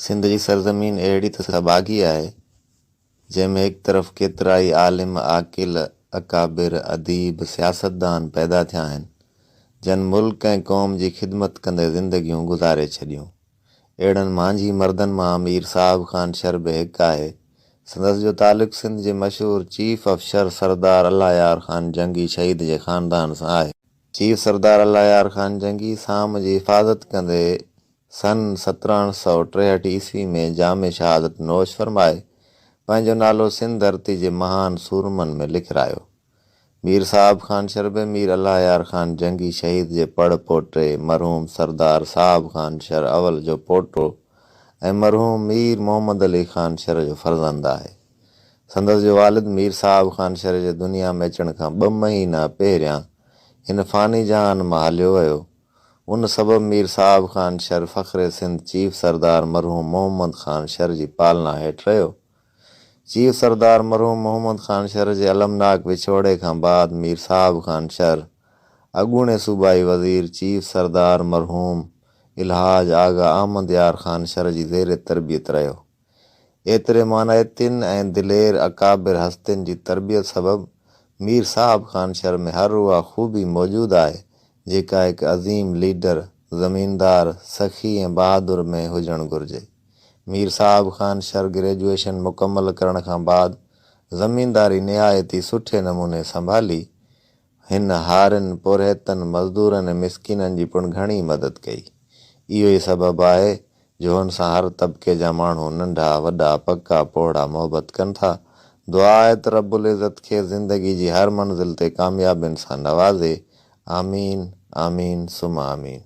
सिंध जी सरज़मीन अहिड़ी त सबागी आहे जंहिंमें हिक तरफ़ केतिरा ई आलिम, आकिल, अकाबिर, अदीब, सियासतदान पैदा थिया आहिनि जन मुल्क ऐं क़ौम जी ख़िदमत कंदे ज़िंदगियूं गुज़ारे छॾियूं। अहिड़नि मांझी मर्दनि मां मीर साहिब ख़ान शर बि हिकु आहे। संदसि जो तालुक़ु सिंध जे मशहूरु चीफ अफ़सर सरदार अल्लाह यार ख़ान जंगी शहीद जे ख़ानदान सां आहे। चीफ सरदार अल्लाह यार ख़ान जंगी साम जी हिफ़ाज़त कंदे सन 1763 ईस्वी में जाम शहादत नोश फरमाए पंहिंजो नालो सिंध धरती जे महान सूरमनि में लिखरायो। मीर साहिब ख़ान शर बि मीर अल्लाह यार ख़ान जंगी शहीद जे पड़ पोटे मरहूम सरदार साहिब ख़ान शर अवल जो पोटो ऐं मरहूम मीर मोहम्मद अली ख़ान शर जो फर्ज़ंद आहे। संदसि जो वालिद मीर साहिब ख़ान शर जे दुनिया में अचण खां 2 महीना पहिरियां हिन फ़ानी जहान मां हलियो वियो। उन सबबि मीर साहिब ख़ान शर फ़ख्रे सिंध चीफ सरदार मरहूम मोहम्मद ख़ान शर जी पालना हेठि रहियो। चीफ सरदार मरहूम मोहम्मद ख़ान शर जे अलमनाक विछोड़े खां बाद मीर साहिब ख़ान शर अॻूणे सूबाई वज़ीर चीफ सरदार मरहूम इल्हाज आगा अहमद यार ख़ान शर जी ज़ेर तरबियत रहियो। एतिरे मानायतिन ऐं दिलेर अकाबिर हस्तियुनि जी तरबियत सबबि मीर साहिब ख़ान शर में हर उहा ख़ूबी मौजूदु आहे जेका हिकु अज़ीम लीडर, ज़मीनदार, सखी ऐं बहादुर में हुजणु घुरिजे। मीर साहिब ख़ान शर ग्रेजुएशन मुकमल करण खां बाद ज़मीनदारी निहायती सुठे नमूने संभाली। हिन हारियुनि, पुरहितनि, मज़दूरनि ऐं मिसकिननि जी पिणु घणी मदद कई। इहो ई सबबु आहे जो हुन सां हर तबिके जा माण्हू नंढा वॾा, पका पोड़ा मोहबत कनि था। दुआ आहे त रब्बुल इज़्ज़त खे ज़िंदगी जी हर मंज़िल ते कामयाबियुनि सां नवाज़े। आमीन, आमीन, सुमा आमीन।